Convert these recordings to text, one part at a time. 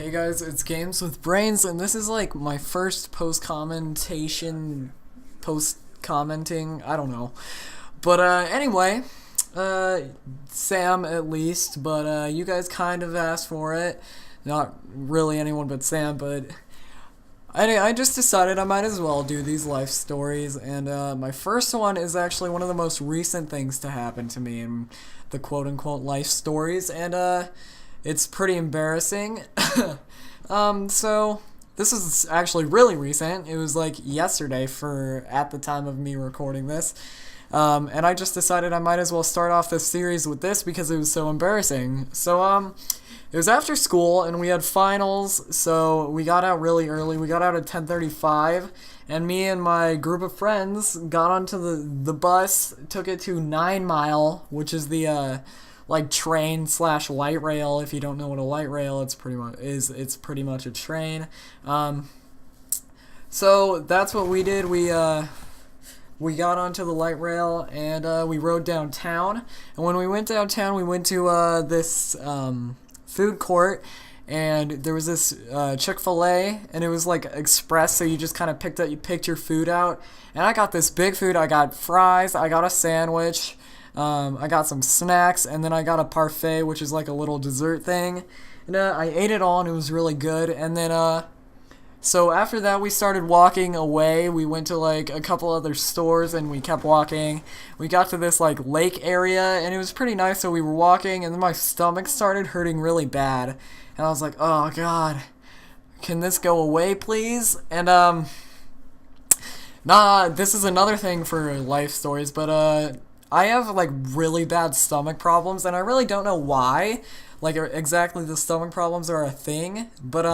Hey guys, it's Games with Brains, and this is like my first post commenting, I don't know. But anyway, Sam at least, but you guys kind of asked for it. Not really anyone but Sam, but I just decided I might as well do these life stories, and my first one is actually one of the most recent things to happen to me in the quote-unquote life stories, and it's pretty embarrassing. So this is actually really recent. It was like yesterday for at the time of me recording this. And I just decided I might as well start off this series with this because it was so embarrassing. So it was after school and we had finals, so we got out really early. We got out at 10:35, and me and my group of friends got onto the bus, took it to 9 Mile, which is the like train slash light rail. If you don't know what a light rail, it's pretty much a train. So that's what we did. We got onto the light rail and we rode downtown. And when we went downtown, we went to this food court, and there was this Chick-fil-A, and it was like express, so you just kind of picked your food out. And I got this big food. I got fries, I got a sandwich, I got some snacks, and then I got a parfait, which is like a little dessert thing. And I ate it all, and it was really good. And then so after that, we started walking away. We went to like a couple other stores, and we kept walking. We got to this like lake area, and it was pretty nice. So we were walking, and then my stomach started hurting really bad, and I was like, "Oh God, can this go away, please?" And this is another thing for life stories, but I have like really bad stomach problems, and I really don't know why. Like exactly, the stomach problems are a thing, but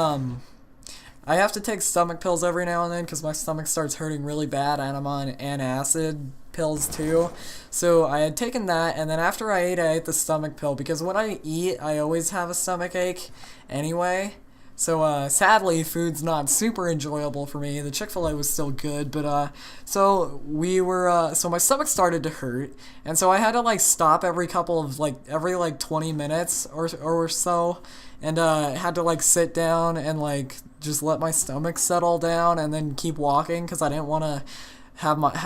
I have to take stomach pills every now and then because my stomach starts hurting really bad, and I'm on antacid pills too. So I had taken that, and then after I ate the stomach pill, because when I eat, I always have a stomach ache anyway. So sadly, food's not super enjoyable for me. The Chick-fil-A was still good, but so my stomach started to hurt, and so I had to like stop every 20 minutes or so, and had to like sit down and like just let my stomach settle down, and then keep walking because I didn't want to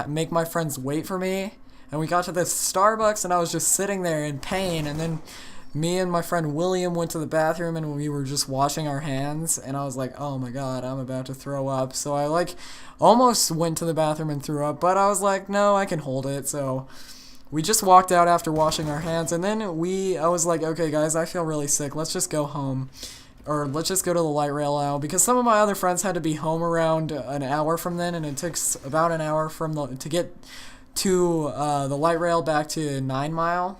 make my friends wait for me. And we got to this Starbucks, and I was just sitting there in pain, and then me and my friend William went to the bathroom, and we were just washing our hands, and I was like, oh my God, I'm about to throw up. So I like almost went to the bathroom and threw up, but I was like, no, I can hold it. So we just walked out after washing our hands, and then I was like, okay guys, I feel really sick, let's just go home, or let's just go to the light rail now, because some of my other friends had to be home around an hour from then, and it takes about an hour to get to the light rail back to 9 Mile,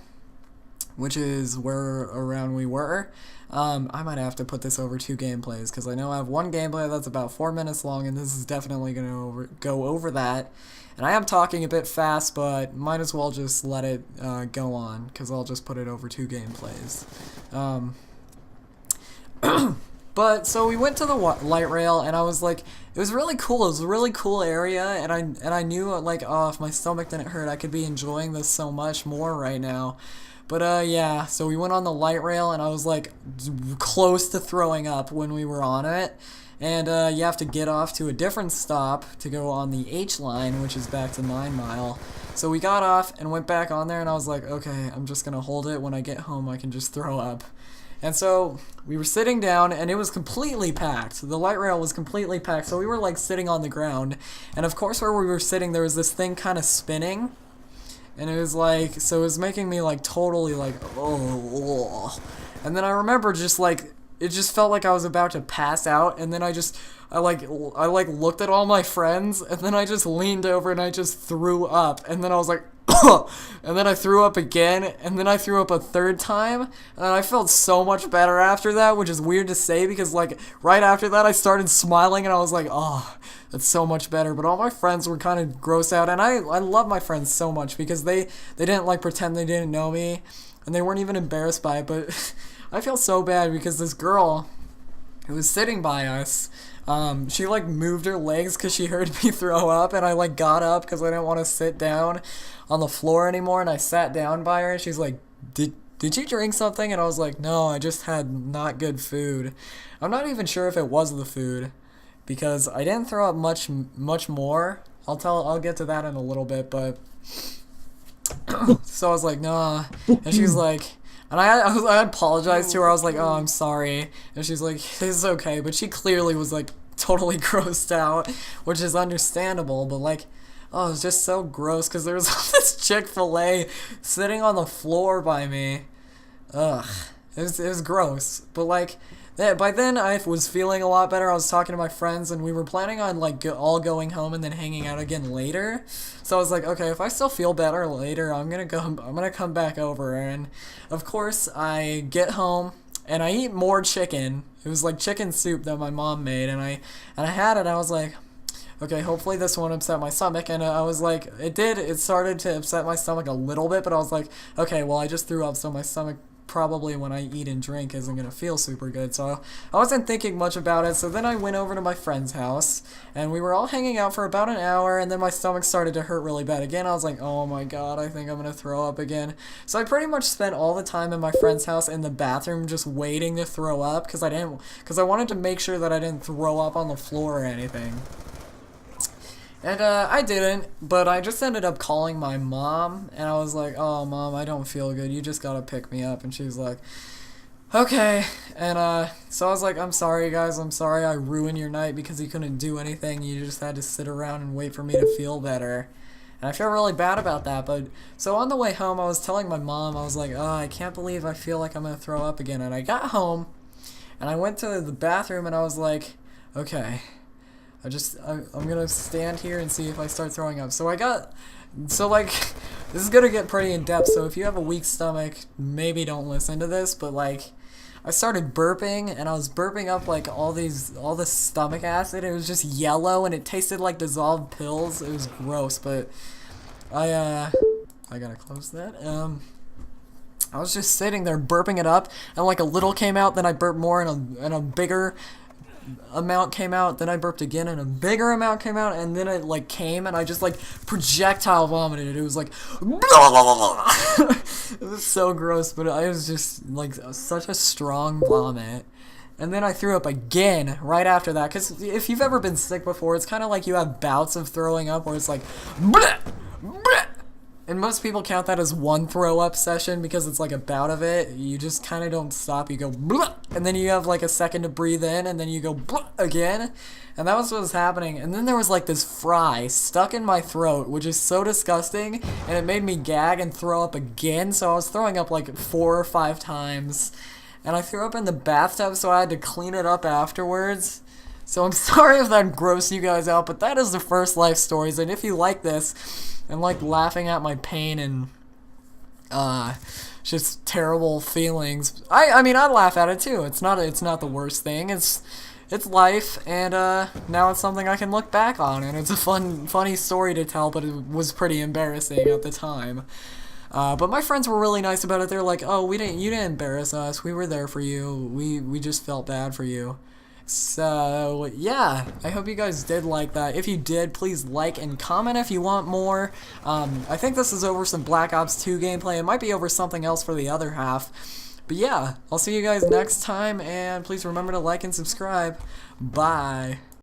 which is where around we were. I might have to put this over 2 gameplays, because I know I have one gameplay that's about 4 minutes long, and this is definitely going to go over that. And I am talking a bit fast, but might as well just let it go on, because I'll just put it over 2 gameplays. But so we went to the light rail, and I was like, it was really cool. It was a really cool area, and I knew like, oh, if my stomach didn't hurt, I could be enjoying this so much more right now. But yeah, so we went on the light rail, and I was like close to throwing up when we were on it. And you have to get off to a different stop to go on the H line, which is back to 9 Mile. So we got off and went back on there, and I was like, okay, I'm just gonna hold it. When I get home, I can just throw up. And so we were sitting down, and it was completely packed. The light rail was completely packed, so we were like sitting on the ground. And of course, where we were sitting, there was this thing kind of spinning. And it was like, so it was making me like totally like, oh. And then I remember just like, it just felt like I was about to pass out. And then I looked at all my friends, and then I just leaned over and I just threw up. And then I was like, and then I threw up again, and then I threw up a third time, and I felt so much better after that, which is weird to say, because like right after that I started smiling, and I was like, oh, that's so much better. But all my friends were kind of grossed out, and I love my friends so much, because they didn't like pretend they didn't know me, and they weren't even embarrassed by it. But I feel so bad because this girl who was sitting by us, she like moved her legs because she heard me throw up, and I like got up because I didn't want to sit down on the floor anymore, and I sat down by her, and she's like, did you drink something? And I was like, no, I just had not good food. I'm not even sure if it was the food, because I didn't throw up much more. I'll get to that in a little bit, but so I was like, nah, and she's like, and I apologized to her. I was like, oh, I'm sorry, and she's like, it's okay, but she clearly was like totally grossed out, which is understandable, but like, oh, it was just so gross because there was this Chick-fil-A sitting on the floor by me. Ugh, it was gross, but like. By then, I was feeling a lot better. I was talking to my friends, and we were planning on like all going home and then hanging out again later. So I was like, okay, if I still feel better later, I'm gonna come back over. And of course, I get home and I eat more chicken. It was like chicken soup that my mom made, and I had it. I was like, okay, hopefully this won't upset my stomach. And I was like, it did. It started to upset my stomach a little bit, but I was like, okay, well, I just threw up, so my stomach probably when I eat and drink isn't gonna feel super good, so I wasn't thinking much about it. So then I went over to my friend's house, and we were all hanging out for about an hour, and then my stomach started to hurt really bad again. I was like, oh my god, I think I'm gonna throw up again. So I pretty much spent all the time in my friend's house in the bathroom just waiting to throw up, because I wanted to make sure that I didn't throw up on the floor or anything. And I didn't, but I just ended up calling my mom, and I was like, oh, Mom, I don't feel good, you just gotta pick me up. And she was like, okay. And so I was like, I'm sorry, guys, I'm sorry I ruined your night because you couldn't do anything, you just had to sit around and wait for me to feel better. And I feel really bad about that, but so on the way home, I was telling my mom, I was like, oh, I can't believe I feel like I'm gonna throw up again. And I got home, and I went to the bathroom, and I was like, okay, I'm gonna stand here and see if I start throwing up. So like, this is gonna get pretty in depth, so if you have a weak stomach, maybe don't listen to this, but like, I started burping, and I was burping up like all this stomach acid. It was just yellow, and it tasted like dissolved pills. It was gross, but I gotta close that. I was just sitting there burping it up, and like a little came out, then I burped more, and a bigger amount came out, then I burped again, and a bigger amount came out, and then it like came, and I just like projectile vomited it. It was like it was so gross, but I was just like such a strong vomit. And then I threw up again right after that, because if you've ever been sick before, it's kind of like you have bouts of throwing up where it's like bleh, bleh. And most people count that as one throw-up session because it's like a bout of it. You just kind of don't stop. You go blah, and then you have like a second to breathe in, and then you go blah again. And that was what was happening. And then there was like this fry stuck in my throat, which is so disgusting, and it made me gag and throw up again. So I was throwing up like 4 or 5 times. And I threw up in the bathtub, so I had to clean it up afterwards. So I'm sorry if that grossed you guys out, but that is the first life stories. And if you like this, and like laughing at my pain and just terrible feelings, I mean, I laugh at it too. It's not the worst thing. It's life, and now it's something I can look back on, and it's a funny story to tell, but it was pretty embarrassing at the time. But my friends were really nice about it. They're like, oh, you didn't embarrass us. We were there for you. We just felt bad for you. So, yeah, I hope you guys did like that. If you did, please like and comment if you want more. I think this is over some Black Ops 2 gameplay. It might be over something else for the other half. But yeah, I'll see you guys next time, and please remember to like and subscribe. Bye.